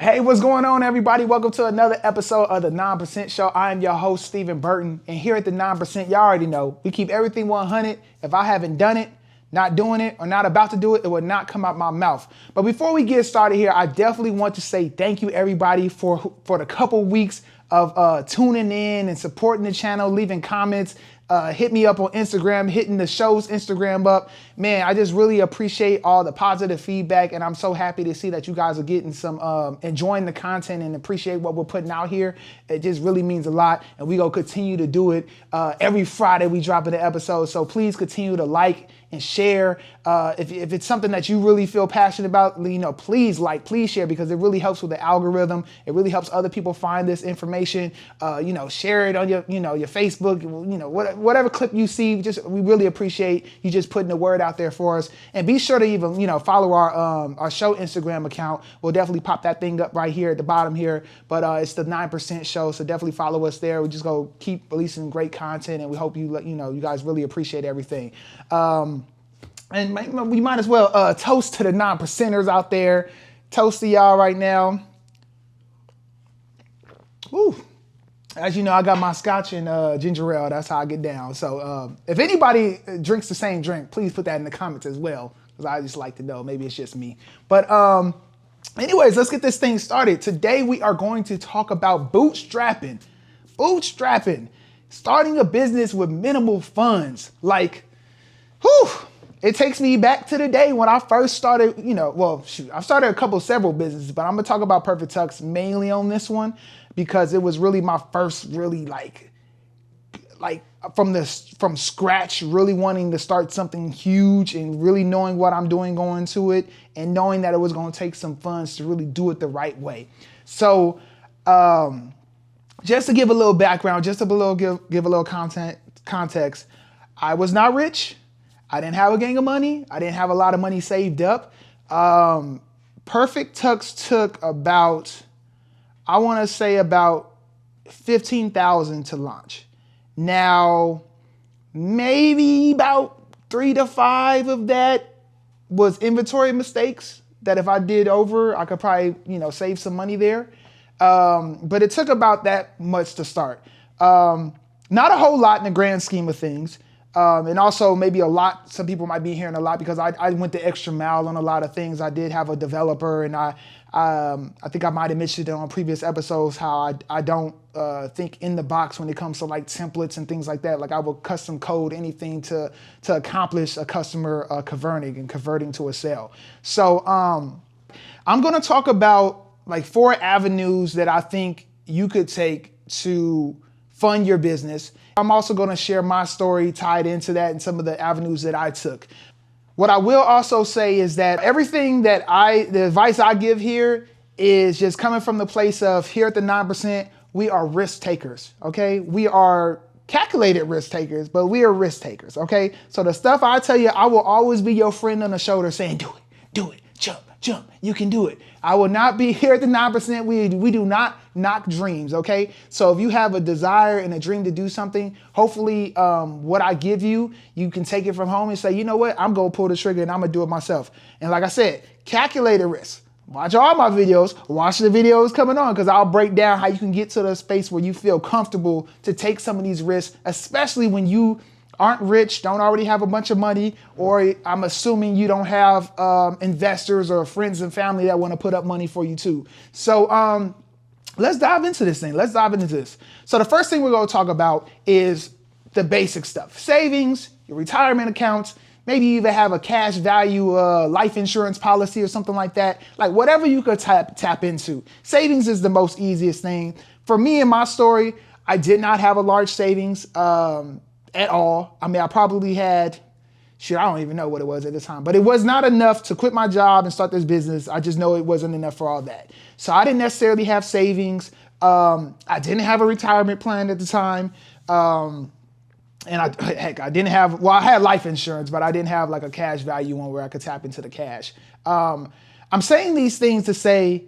Hey, what's going on, everybody? Welcome to another episode of the 9% Show. I am your host, Steven Burton, and here at the 9%, y'all already know, we keep everything 100. If I haven't done it, not doing it, or not about to do it, it will not come out my mouth. But before we get started here, I definitely want to say thank you, everybody, for the couple weeks of tuning in and supporting the channel, leaving comments. Hit me up on Instagram, hitting the show's Instagram up. Man, I just really appreciate all the positive feedback, and I'm so happy to see that you guys are getting some, enjoying the content and appreciate what we're putting out here. It just really means a lot, and we gonna continue to do it. Every Friday we drop an episode, so please continue to like and share. If it's something that you really feel passionate about, please like, please share, because it really helps with the algorithm. It really helps other people find this information. Share it on your Facebook, whatever clip you see. We really appreciate you just putting the word out there for us. And be sure to even, follow our show Instagram account. We'll definitely pop that thing up right here at the bottom here. But it's the 9% Show, so definitely follow us there. We just go keep releasing great content, and we hope you guys really appreciate everything. And we might as well toast to the 9%ers out there. Toast to y'all right now. Woo. As you know, I got my scotch and ginger ale. That's how I get down. So if anybody drinks the same drink, please put that in the comments as well, because I just like to know. Maybe it's just me. But anyways, let's get this thing started. Today we are going to talk about bootstrapping. Bootstrapping. Starting a business with minimal funds. It takes me back to the day when I first started, I've started several businesses, but I'm gonna talk about Perfect Tux mainly on this one, because it was really my first really like from scratch, really wanting to start something huge and really knowing what I'm doing going to it, and knowing that it was gonna take some funds to really do it the right way. So just to give a little background, give a little context, I was not rich. I didn't have a gang of money. I didn't have a lot of money saved up. Perfect Tux took about 15,000 to launch. Now, maybe about 3 to 5 of that was inventory mistakes that if I did over, I could probably, save some money there. But it took about that much to start. Not a whole lot in the grand scheme of things. And also maybe a lot, some people might be hearing a lot, because I went the extra mile on a lot of things. I did have a developer, and I think I might have mentioned it on previous episodes how I don't think in the box when it comes to like templates and things like that. Like I will custom code anything to accomplish a customer converting to a sale. So I'm going to talk about like 4 avenues that I think you could take to fund your business. I'm also going to share my story tied into that and some of the avenues that I took. What I will also say is that everything the advice I give here is just coming from the place of, here at the 9%, we are risk takers, okay? We are calculated risk takers, but we are risk takers, okay? So the stuff I tell you, I will always be your friend on the shoulder saying, do it, jump, you can do it. I will not be here at the 9%. We do not knock dreams, okay? So if you have a desire and a dream to do something, hopefully what I give you, you can take it from home and say, you know what, I'm gonna pull the trigger and I'm gonna do it myself. And like I said, calculated risk. Watch all my videos, watch the videos coming on, because I'll break down how you can get to the space where you feel comfortable to take some of these risks, especially when you aren't rich, don't already have a bunch of money, or I'm assuming you don't have investors or friends and family that want to put up money for you too. So let's dive into this thing. So the first thing we're going to talk about is the basic stuff. Savings, your retirement accounts, maybe you even have a cash value life insurance policy or something like that. Like whatever you could tap into. Savings is the most easiest thing. For me in my story, I did not have a large savings at all. I mean, I probably had, I don't even know what it was at the time, but it was not enough to quit my job and start this business. I just know it wasn't enough for all that. So I didn't necessarily have savings. I didn't have a retirement plan at the time. And I didn't have, well, I had life insurance, but I didn't have like a cash value one where I could tap into the cash. I'm saying these things to say,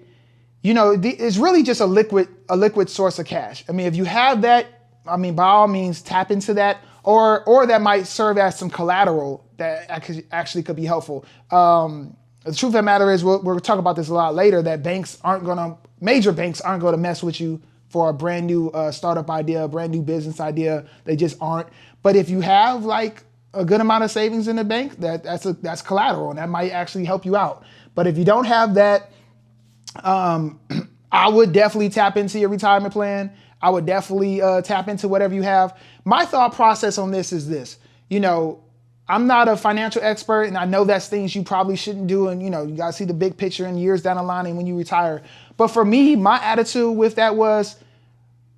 it's really just a liquid source of cash. I mean, if you have that, by all means, tap into that. Or that might serve as some collateral that actually could be helpful. The truth of the matter is, we'll talk about this a lot later, that major banks aren't gonna mess with you for a brand new startup idea, a brand new business idea. They just aren't. But if you have like a good amount of savings in the bank, that's collateral, and that might actually help you out. But if you don't have that, I would definitely tap into your retirement plan. I would definitely tap into whatever you have. My thought process on this is this. I'm not a financial expert, and I know that's things you probably shouldn't do. And you gotta see the big picture and years down the line and when you retire. But for me, my attitude with that was,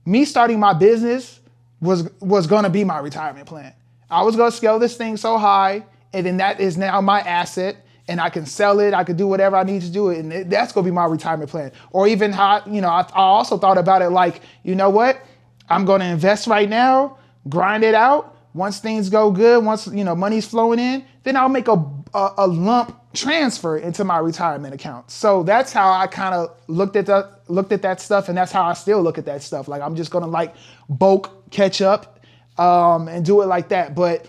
me starting my business was gonna be my retirement plan. I was gonna scale this thing so high, and then that is now my asset, and I can sell it. I could do whatever I need to do it, and that's gonna be my retirement plan. Or even how, I also thought about it like, you know what? I'm gonna invest right now, grind it out. Once things go good, once money's flowing in, then I'll make a lump transfer into my retirement account. So that's how I kind of looked at that stuff, and that's how I still look at that stuff. Like, I'm just gonna like bulk catch up and do it like that. But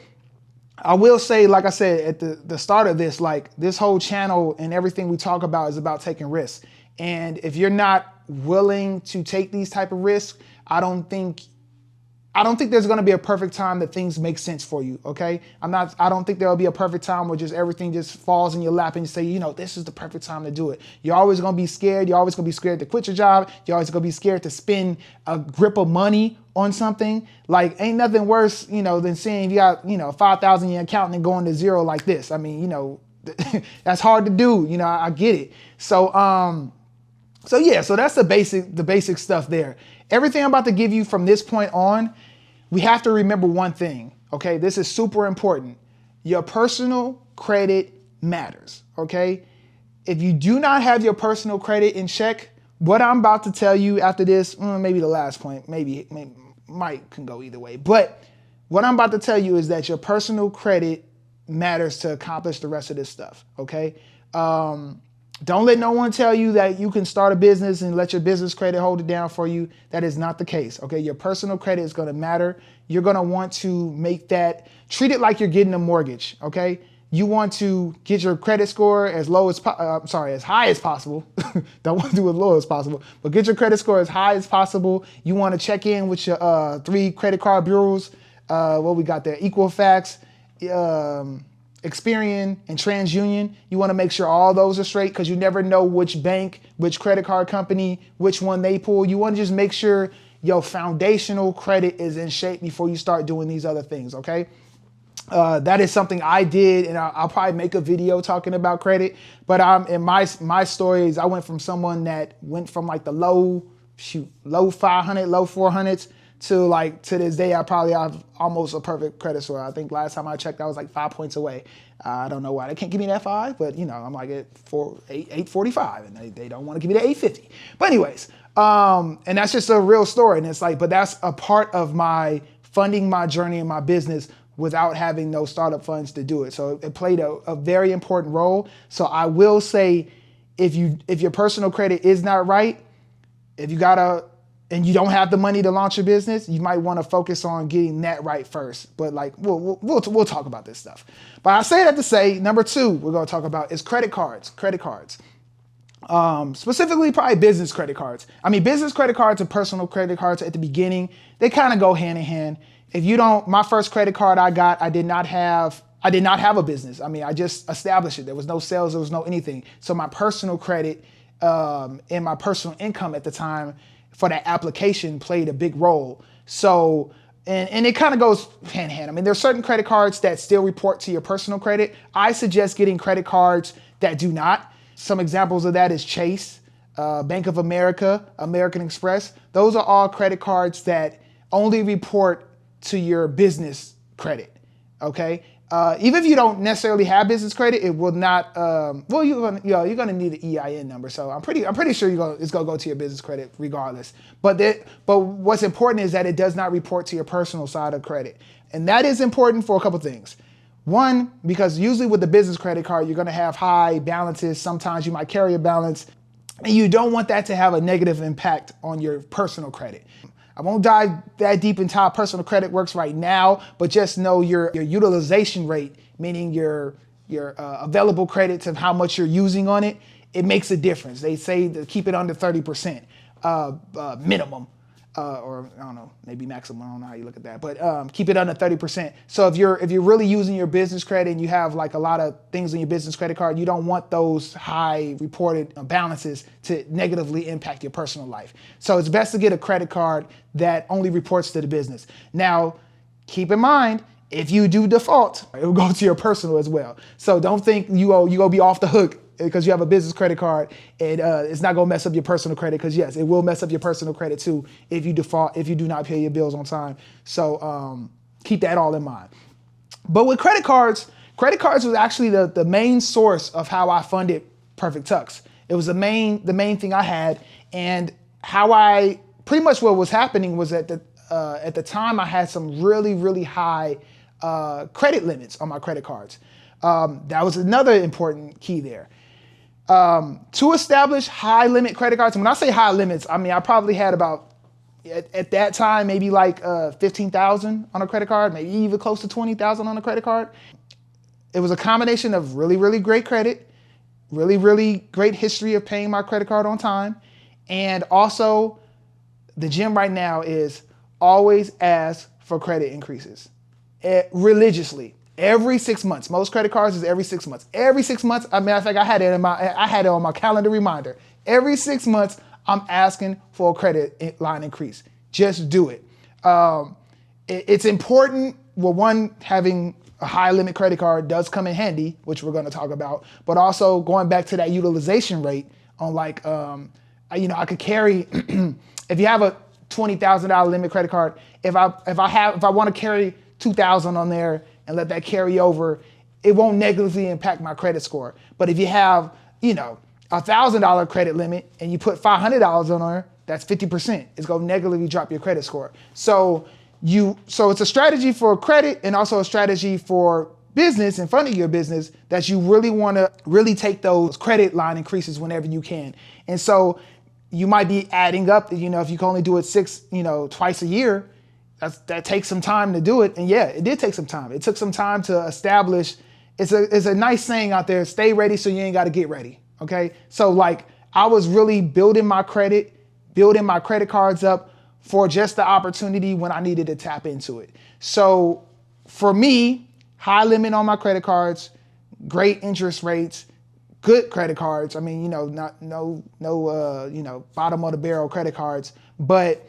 I will say, like I said at the start of this, like, this whole channel and everything we talk about is about taking risks. And if you're not willing to take these type of risks, I don't think there's going to be a perfect time that things make sense for you. Okay. I don't think there'll be a perfect time where just everything just falls in your lap and you say, this is the perfect time to do it. You're always going to be scared. You're always going to be scared to quit your job. You're always going to be scared to spend a grip of money on something. Like, ain't nothing worse, than seeing you got, 5,000 in your account and then going to zero like this. I mean, that's hard to do. I get it. So that's the basic stuff there. Everything I'm about to give you from this point on, we have to remember one thing, okay? This is super important. Your personal credit matters, okay? If you do not have your personal credit in check, what I'm about to tell you after this, maybe the last point, maybe can go either way. But what I'm about to tell you is that your personal credit matters to accomplish the rest of this stuff, okay? Don't let no one tell you that you can start a business and let your business credit hold it down for you. That is not the case, okay? Your personal credit is gonna matter. You're gonna want to treat it like you're getting a mortgage, okay? You want to get your credit score as high as possible. Don't want to do as low as possible, but get your credit score as high as possible. You wanna check in with your 3 credit card bureaus. What we got there? Equifax, Experian, and TransUnion. You want to make sure all those are straight, because you never know which bank, which credit card company, which one they pull. You want to just make sure your foundational credit is in shape before you start doing these other things, okay? That is something I did, and I'll probably make a video talking about credit. But in my stories, I went from someone that went from like the low 500, low 400s to this day, I probably have almost a perfect credit score. I think last time I checked, I was like 5 points away. I don't know why they can't give me that 5, but I'm like at 845, and they don't want to give me the 850. But anyways, and that's just a real story. And it's like, but that's a part of my funding my journey in my business without having no startup funds to do it. So it played a very important role. So I will say, if your personal credit is not right, and you don't have the money to launch your business, you might want to focus on getting that right first. But like, we'll talk about this stuff. But I say that to say, number 2 we're going to talk about is credit cards. Specifically probably business credit cards. I mean, business credit cards and personal credit cards at the beginning, they kind of go hand in hand. My first credit card I got, I did not have a business. I mean, I just established it. There was no sales, there was no anything. So my personal credit and my personal income at the time for that application played a big role. So, and it kind of goes hand in hand. I mean, there's certain credit cards that still report to your personal credit. I suggest getting credit cards that do not. Some examples of that is Chase, Bank of America, American Express. Those are all credit cards that only report to your business credit, okay? Even if you don't necessarily have business credit, it will not. You're gonna need an EIN number. So I'm pretty sure it's gonna go to your business credit regardless. But what's important is that it does not report to your personal side of credit, and that is important for a couple things. One, because usually with the business credit card, you're gonna have high balances. Sometimes you might carry a balance, and you don't want that to have a negative impact on your personal credit. I won't dive that deep into how personal credit works right now, but just know your utilization rate, meaning your available credit to how much you're using on it, it makes a difference. They say to keep it under 30% minimum. Or I don't know, maybe maximum. I don't know how you look at that, but keep it under 30%. So if you're really using your business credit and you have like a lot of things on your business credit card, you don't want those high reported balances to negatively impact your personal life. So it's best to get a credit card that only reports to the business. Now, keep in mind, if you do default, it will go to your personal as well. So don't think you go be off the hook because you have a business credit card and it's not gonna mess up your personal credit, because yes, it will mess up your personal credit too if you default, if you do not pay your bills on time. So keep that all in mind. But with credit cards was actually the main source of how I funded Perfect Tux. It was the main thing I had, and how I pretty much what was happening was at the time I had some really high credit limits on my credit cards. That was another important key there. To establish high limit credit cards, and when I say high limits, I mean I probably had about, at that time, maybe like 15,000 on a credit card, maybe even close to 20,000 on a credit card. It was a combination of really great credit, really great history of paying my credit card on time, and also the gem right now is always ask for credit increases religiously. Every 6 months. Most credit cards is every 6 months. Every 6 months, as a matter of fact, I had it on my calendar reminder. Every 6 months, I'm asking for a credit line increase. Just do it. It's important. Well, one, having a high limit credit card does come in handy, which we're going to talk about, but also going back to that utilization rate on like, I could carry, if you have a $20,000 limit credit card, if I want to carry 2,000 on there and let that carry over, it won't negatively impact my credit score. But if you have, $1,000 credit limit and you put $500 on there, that's 50%. It's gonna negatively drop your credit score. So it's a strategy for credit and also a strategy for business and funding your business that you really wanna take those credit line increases whenever you can. And so you might be adding up, if you can only do it twice a year, that takes some time to do it. And yeah, it did take some time. It took some time to establish. It's a nice saying out there, stay ready so you ain't got to get ready. Okay. So like I was really building my credit cards up for just the opportunity when I needed to tap into it. So for me, high limit on my credit cards, great interest rates, good credit cards. I mean, not no bottom of the barrel credit cards, but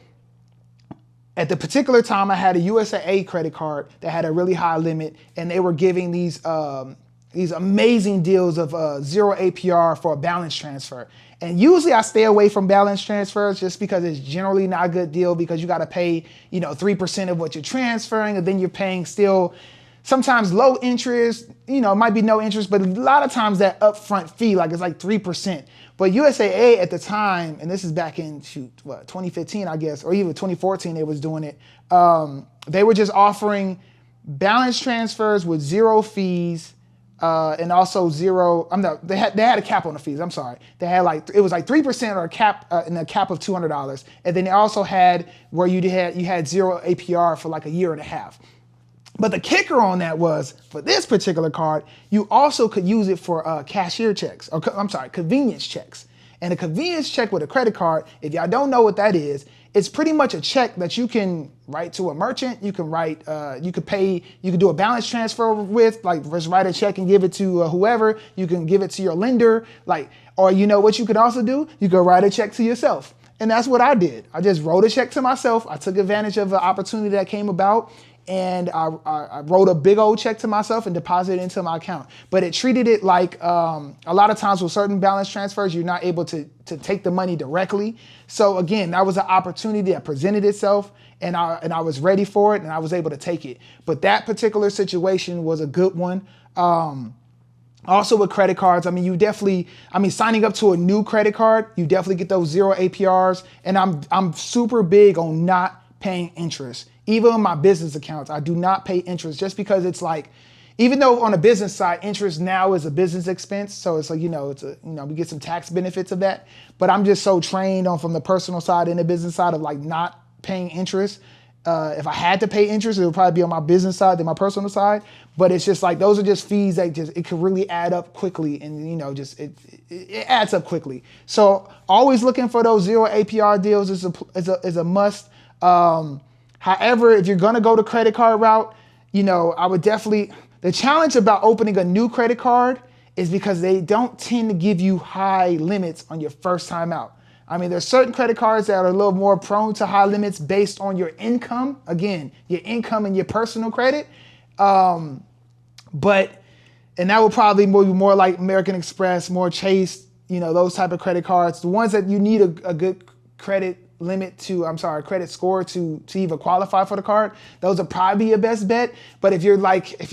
at the particular time, I had a USAA credit card that had a really high limit, and they were giving these amazing deals of 0 APR for a balance transfer. And usually I stay away from balance transfers just because it's generally not a good deal, because you got to pay 3% of what you're transferring, and then you're paying still sometimes low interest. It might be no interest, but a lot of times that upfront fee, like it's like 3%. But USAA at the time, and this is back in 2015, I guess, or even 2014, they was doing it. They were just offering balance transfers with zero fees, and also zero. They had a cap on the fees. I'm sorry. They had it was like 3% or a cap, and a cap of $200. And then they also had where you had zero APR for like a year and a half. But the kicker on that was, for this particular card, you also could use it for cashier checks, convenience checks. And a convenience check with a credit card, if y'all don't know what that is, it's pretty much a check that you can write to a merchant. You can write, you can do a balance transfer with, like just write a check and give it to whoever. You can give it to your lender, or what you can also do? You can write a check to yourself. And that's what I did. I just wrote a check to myself. I took advantage of the opportunity that came about, and I wrote a big old check to myself and deposited it into my account. But it treated it like a lot of times with certain balance transfers, you're not able to take the money directly. So again, that was an opportunity that presented itself, and I was ready for it, and I was able to take it. But that particular situation was a good one. Also with credit cards, signing up to a new credit card, you definitely get those zero APRs. And I'm super big on not paying interest. Even on my business accounts, I do not pay interest, just because it's like, even though on the business side, interest now is a business expense. So it's like, we get some tax benefits of that. But I'm just so trained on from the personal side and the business side of like not paying interest. If I had to pay interest, it would probably be on my business side than my personal side. But it's just like, those are just fees that it could really add up quickly, and it adds up quickly. So always looking for those zero APR deals is a must. However, if you're gonna go the credit card route, I would definitely, the challenge about opening a new credit card is because they don't tend to give you high limits on your first time out. I mean, there's certain credit cards that are a little more prone to high limits based on your income. Again, your income and your personal credit. And that would probably be more like American Express, more Chase, those type of credit cards. The ones that you need a good credit score to even qualify for the card, those would probably be your best bet. But if you're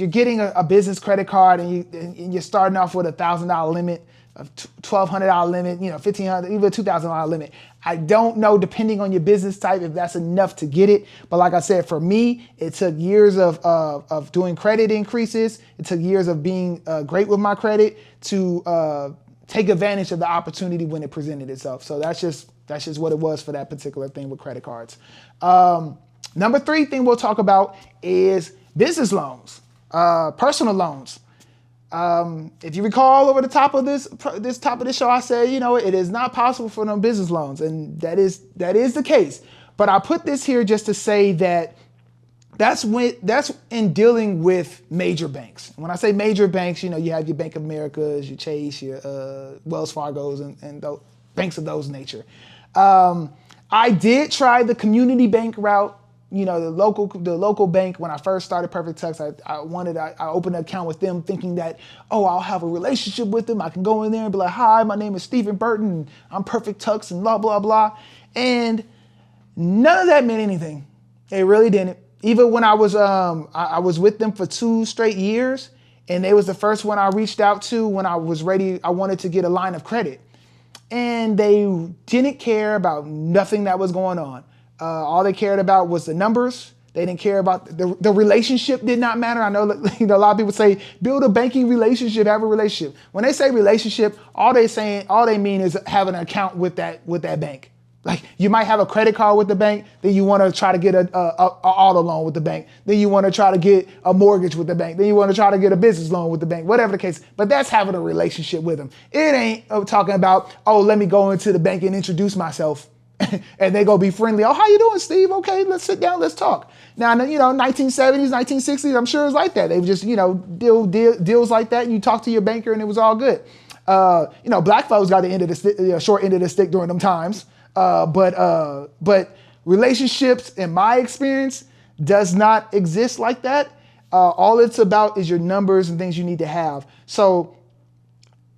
getting a business credit card and you're starting off with $1,000 limit, a $1,200 limit, $1,500, even a $2,000 limit, I don't know, depending on your business type, if that's enough to get it. But like I said, for me, it took years of doing credit increases. It took years of being great with my credit to take advantage of the opportunity when it presented itself. So that's just what it was for that particular thing with credit cards. Number 3 thing we'll talk about is business loans, personal loans. If you recall, over the top of this show, I said, it is not possible for no business loans, and that is the case. But I put this here just to say that that's in dealing with major banks. When I say major banks, you have your Bank of Americas, your Chase, your Wells Fargo's, and those banks of those nature. I did try the community bank route. The local bank. When I first started Perfect Tux, I opened an account with them thinking that, I'll have a relationship with them. I can go in there and be like, hi, my name is Steven Burton. I'm Perfect Tux and blah, blah, blah. And none of that meant anything. It really didn't. Even when I was with them for 2 straight years, and they was the first one I reached out to when I was ready. I wanted to get a line of credit, and they didn't care about nothing that was going on. All they cared about was the numbers. They didn't care about the relationship. Did not matter. I know a lot of people say build a banking relationship, have a relationship. When they say relationship, all they mean is have an account with that bank. Like, you might have a credit card with the bank, then you want to try to get a auto loan with the bank, then you want to try to get a mortgage with the bank, then you want to try to get a business loan with the bank, whatever the case. But that's having a relationship with them. It ain't talking about, let me go into the bank and introduce myself. And they go be friendly. Oh, how you doing, Steve? Okay, let's sit down, let's talk. Now, 1970s, 1960s, I'm sure it's like that. They just, deals like that. And you talk to your banker and it was all good. Black folks got the end of the short end of the stick during them times. But relationships, in my experience, does not exist like that. All it's about is your numbers and things you need to have. So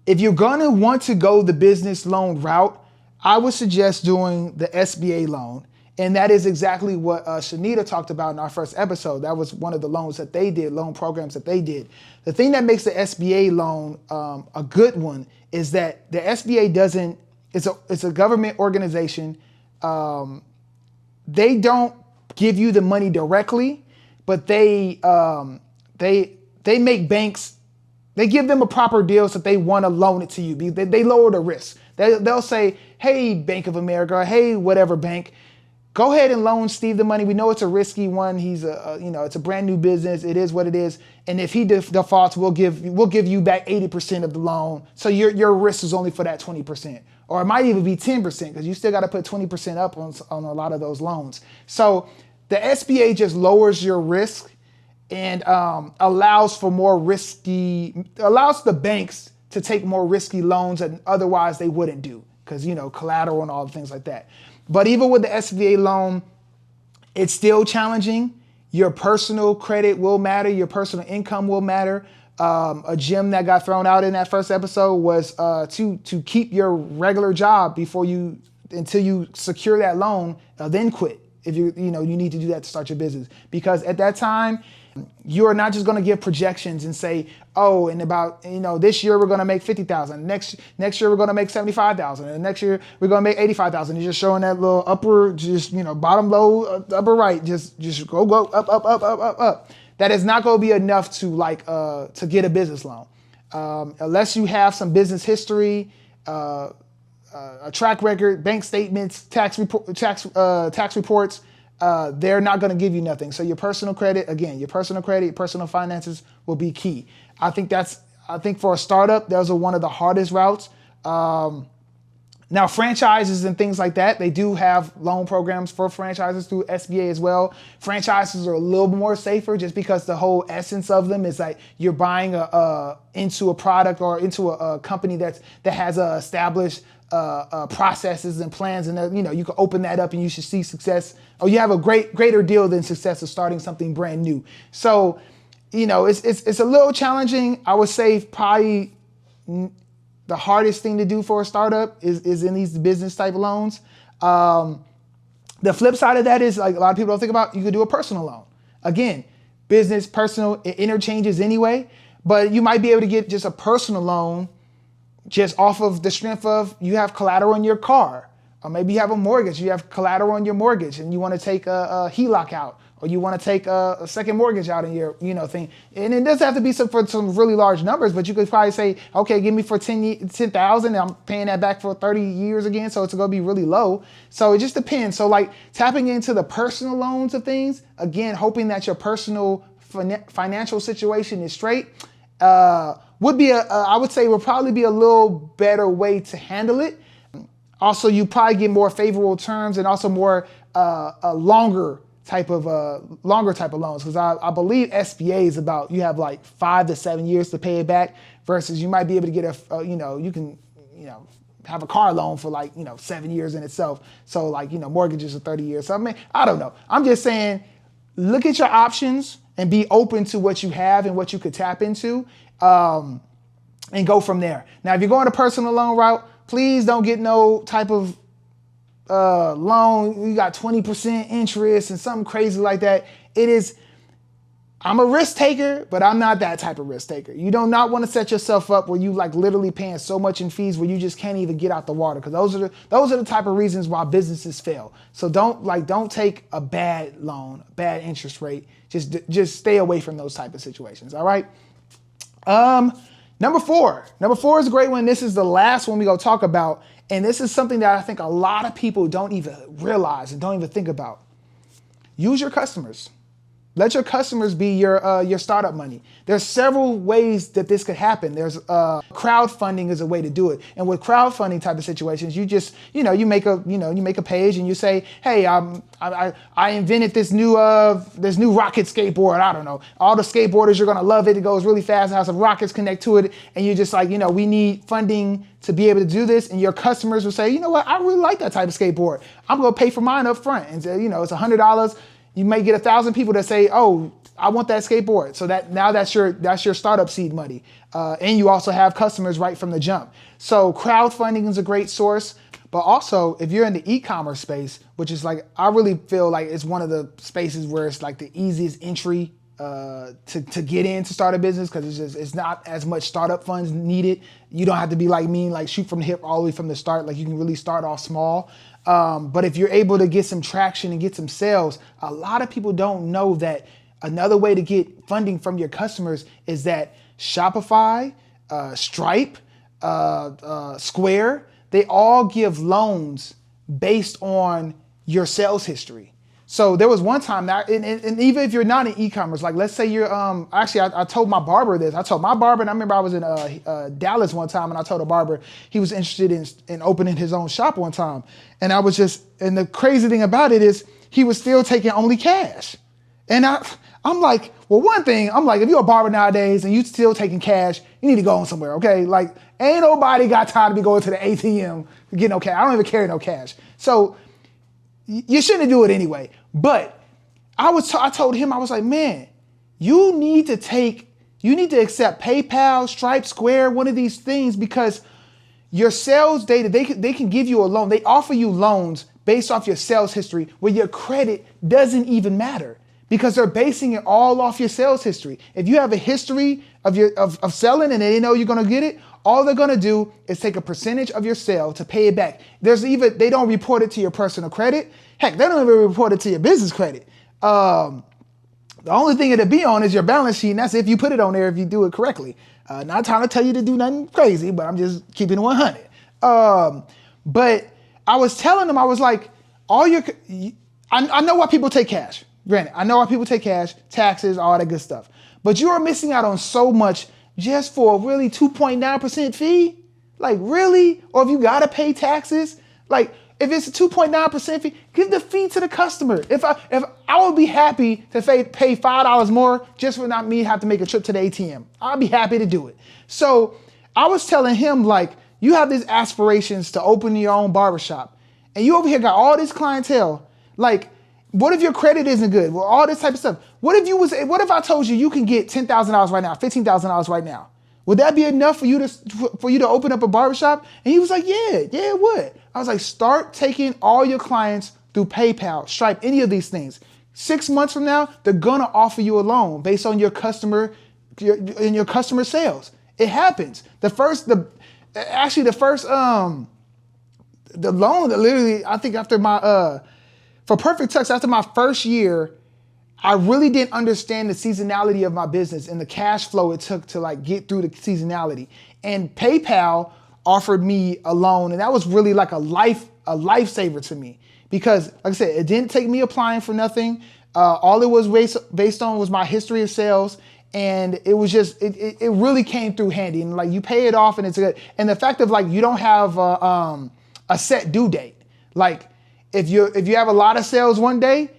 if you're going to want to go the business loan route, I would suggest doing the SBA loan. And that is exactly what Shanita talked about in our first episode. That was one of the loans that they did, loan programs that they did. The thing that makes the SBA loan a good one is that the SBA doesn't, it's a government organization. They don't give you the money directly, but they make banks, they give them a proper deal so that they want to loan it to you. They lower the risk. They'll say, hey, Bank of America, or hey, whatever bank, go ahead and loan Steve the money. We know it's a risky one. He's it's a brand new business. It is what it is. And if he defaults, we'll give you back 80% of the loan. So your risk is only for that 20%, or it might even be 10% because you still got to put 20% up on a lot of those loans. So the SBA just lowers your risk and allows the banks to take more risky loans that otherwise they wouldn't do because, collateral and all the things like that. But even with the SBA loan, it's still challenging. Your personal credit will matter. Your personal income will matter. A gem that got thrown out in that first episode was to keep your regular job until you secure that loan, then quit. If you need to do that to start your business, because at that time, you are not just going to give projections and say, in about, this year we're going to make 50,000. Next year we're going to make 75,000. And next year we're going to make 85,000. You're just showing that little upper, bottom, low, upper right, just go up. That is not going to be enough to get a business loan. Unless you have some business history, a track record, bank statements, tax reports, they're not going to give you nothing. So your personal credit, again, your personal finances will be key. I think for a startup, those are one of the hardest routes. Now, franchises and things like that, they do have loan programs for franchises through SBA as well. Franchises are a little more safer just because the whole essence of them is like you're buying into a product or into a company that has established processes and plans, and you can open that up and you should see success, or you have a greater deal than success of starting something brand new. So, it's a little challenging. I would say probably the hardest thing to do for a startup is in these business type loans. The flip side of that is, like a lot of people don't think about, you could do a personal loan. Again, business, personal, it interchanges anyway, but you might be able to get just a personal loan just off of the strength of you have collateral in your car, or maybe you have a mortgage, you have collateral on your mortgage and you want to take a HELOC out, or you want to take a second mortgage out in your thing. And it doesn't have to be for some really large numbers, but you could probably say, okay, give me for 10,000 and I'm paying that back for 30 years again, so it's going to be really low. So it just depends. So like tapping into the personal loans of things, again, hoping that your personal financial situation is straight, would be I would say would probably be a little better way to handle it. Also, you probably get more favorable terms and also more longer type of loans, because I believe SBA is about, you have like 5 to 7 years to pay it back, versus you might be able to get you can have a car loan for like 7 years in itself. So like mortgages are 30 years. So I mean, I don't know. I'm just saying, look at your options and be open to what you have and what you could tap into, and go from there. Now, if you're going a personal loan route, please don't get no type of loan. You got 20% interest and something crazy like that. I'm a risk taker, but I'm not that type of risk taker. You do not want to set yourself up where you like literally paying so much in fees where you just can't even get out the water, because those are the type of reasons why businesses fail. So don't take a bad loan, bad interest rate. Just stay away from those type of situations. All right. Number four is a great one. This is the last one we go talk about. And this is something that I think a lot of people don't even realize and don't even think about. Use your customers. Let your customers be your startup money. There's several ways that this could happen. There's crowdfunding is a way to do it. And with crowdfunding type of situations, you just, you make a page and you say, hey, I invented this new rocket skateboard. I don't know. All the skateboarders, you're going to love it. It goes really fast. It has some rockets connect to it. And you just like, we need funding to be able to do this. And your customers will say, you know what? I really like that type of skateboard. I'm going to pay for mine up front. And say, it's $100. You may get 1,000 people that say, oh, I want that skateboard. So that's your startup seed money. And you also have customers right from the jump. So crowdfunding is a great source. But also, if you're in the e-commerce space, which is like, I really feel like it's one of the spaces where it's like the easiest entry to get in to start a business, because it's not as much startup funds needed. You don't have to be like me, like shoot from the hip all the way from the start. Like you can really start off small. But if you're able to get some traction and get some sales, a lot of people don't know that another way to get funding from your customers is that Shopify, Stripe, Square, they all give loans based on your sales history. So there was one time that, and even if you're not in e-commerce, like let's say you're, actually I told my barber this. I told my barber, and I remember I was in Dallas one time, and I told a barber he was interested in opening his own shop one time. And and the crazy thing about it is he was still taking only cash. And I'm like, well, one thing, I'm like, if you're a barber nowadays and you still taking cash, you need to go on somewhere, okay? Like, ain't nobody got time to be going to the ATM to get no cash. I don't even carry no cash. So you shouldn't do it anyway. But I told him, I was like, man, you need to accept PayPal, Stripe, Square, one of these things, because your sales data, they can give you a loan. They offer you loans based off your sales history where your credit doesn't even matter, because they're basing it all off your sales history. If you have a history of selling and they know you're going to get it, all they're going to do is take a percentage of your sale to pay it back. They don't report it to your personal credit. Heck, they don't even report it to your business credit. The only thing it'll be on is your balance sheet, and that's if you put it on there, if you do it correctly. Not trying to tell you to do nothing crazy, but I'm just keeping it 100. But I was telling them, I was like, I know why people take cash. Granted, I know why people take cash, taxes, all that good stuff. But you are missing out on so much just for a really 2.9% fee. Like, really? Or if you gotta pay taxes, like if it's a 2.9% fee, give the fee to the customer. If I would be happy to pay $5 more just for not me have to make a trip to the ATM. I'd be happy to do it. So I was telling him, like, you have these aspirations to open your own barbershop, and you over here got all this clientele. Like, what if your credit isn't good? Well, all this type of stuff. What if I told you you can get $10,000 right now, $15,000 right now? Would that be enough for you to open up a barbershop? And he was like, yeah, it would. I was like, start taking all your clients through PayPal, Stripe, any of these things. 6 months from now, they're gonna offer you a loan based on your customer sales. It happens. The loan that literally, I think after for Perfect Tux, after my first year, I really didn't understand the seasonality of my business and the cash flow it took to like get through the seasonality. And PayPal offered me a loan, and that was really like a lifesaver to me because, like I said, it didn't take me applying for nothing. All it was based on was my history of sales, and it was just it really came through handy. And like you pay it off, and it's good. And the fact of like you don't have a set due date. Like if you have a lot of sales one day,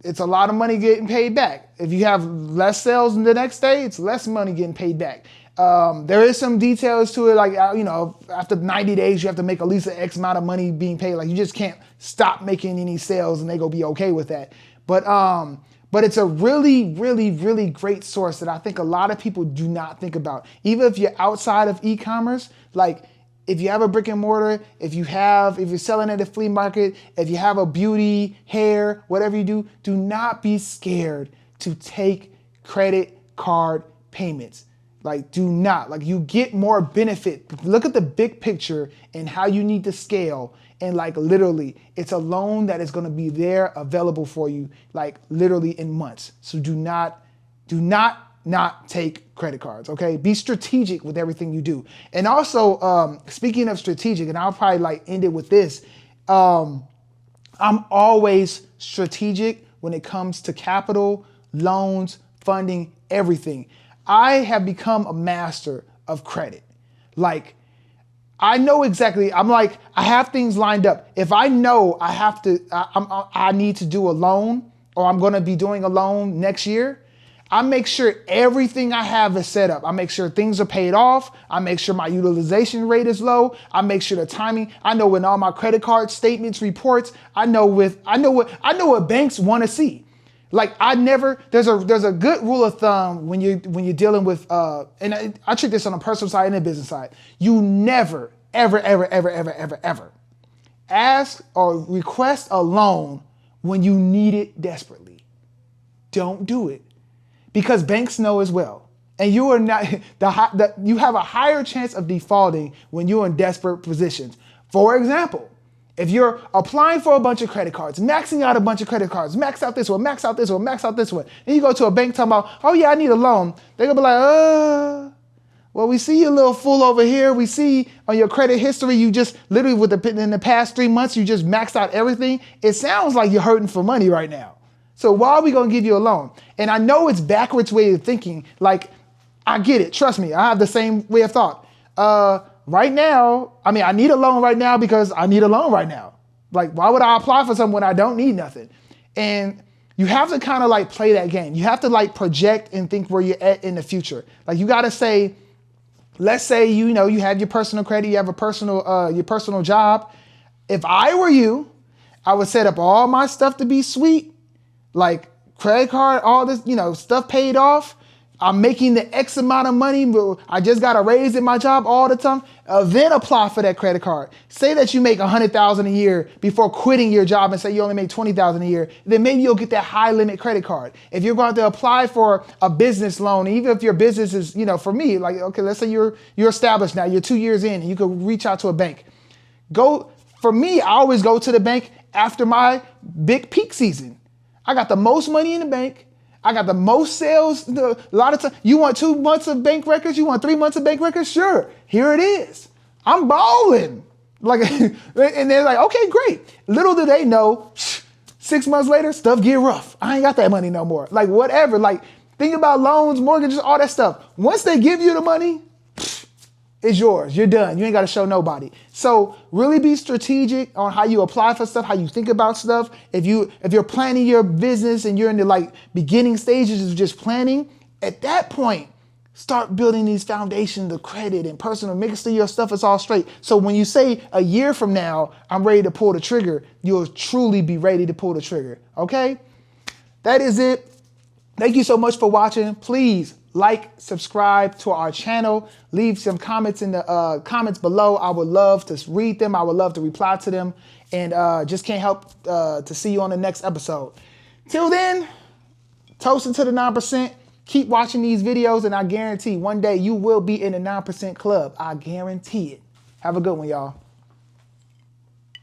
it's a lot of money getting paid back. If you have less sales the next day, it's less money getting paid back. There is some details to it, like, after 90 days, you have to make at least an X amount of money being paid. Like, you just can't stop making any sales and they go be okay with that. But it's a really, really, really great source that I think a lot of people do not think about. Even if you're outside of e-commerce, like, if you have a brick and mortar, if you're selling at a flea market, if you have a beauty, hair, whatever you do not be scared to take credit card payments. Like, do not. Like, you get more benefit. Look at the big picture and how you need to scale. And like, literally, it's a loan that is going to be there available for you, like literally in months. So do not take credit cards, okay? Be strategic with everything you do. And also, speaking of strategic, and I'll probably like end it with this, I'm always strategic when it comes to capital, loans, funding, everything. I have become a master of credit. Like, I know exactly, I have things lined up. If I know I need to do a loan, or I'm gonna be doing a loan next year, I make sure everything I have is set up. I make sure things are paid off. I make sure my utilization rate is low. I make sure the timing. I know when all my credit card statements, reports. I know what banks want to see. Like, there's a good rule of thumb when you're dealing with and I treat this on a personal side and a business side. You never, ever ask or request a loan when you need it desperately. Don't do it. Because banks know as well. And you are not, you have a higher chance of defaulting when you're in desperate positions. For example, if you're applying for a bunch of credit cards, maxing out a bunch of credit cards, max out this one, max out this one, max out this one, and you go to a bank talking about, oh yeah, I need a loan. They're gonna be like, well, we see you a little fool over here. We see on your credit history, you just literally in the past 3 months, you just maxed out everything. It sounds like you're hurting for money right now. So why are we gonna give you a loan? And I know it's backwards way of thinking. Like, I get it. Trust me, I have the same way of thought. Right now, I need a loan right now because I need a loan right now. Like, why would I apply for something when I don't need nothing? And you have to kind of like play that game. You have to like project and think where you're at in the future. Like, you gotta say, let's say, you have your personal credit, you have your personal job. If I were you, I would set up all my stuff to be sweet. Like credit card, all this, stuff paid off. I'm making the X amount of money. I just got a raise in my job all the time. Then apply for that credit card. Say that you make $100,000 a year before quitting your job and say you only make $20,000 a year. Then maybe you'll get that high limit credit card. If you're going to apply for a business loan, even if your business is, for me, like, okay, let's say you're established now, you're 2 years in, and you could reach out to a bank. For me, I always go to the bank after my big peak season. I got the most money in the bank. I got the most sales. A lot of time, you want 2 months of bank records? You want 3 months of bank records? Sure, here it is. I'm balling. Like, and they're like, okay, great. Little do they know, 6 months later, stuff get rough. I ain't got that money no more. Like whatever, like think about loans, mortgages, all that stuff. Once they give you the money, it's yours. You're done. You ain't got to show nobody. So really be strategic on how you apply for stuff, how you think about stuff. If you're planning your business and you're in the like beginning stages of just planning, at that point, start building these foundations of credit and personal, making sure your stuff is all straight. So when you say a year from now, I'm ready to pull the trigger, you'll truly be ready to pull the trigger. Okay? That is it. Thank you so much for watching. Please like, subscribe to our channel. Leave some comments in the comments below. I would love to read them. I would love to reply to them. And just can't help to see you on the next episode. Till then, toasting to the 9%. Keep watching these videos and I guarantee one day you will be in the 9% club. I guarantee it. Have a good one, y'all.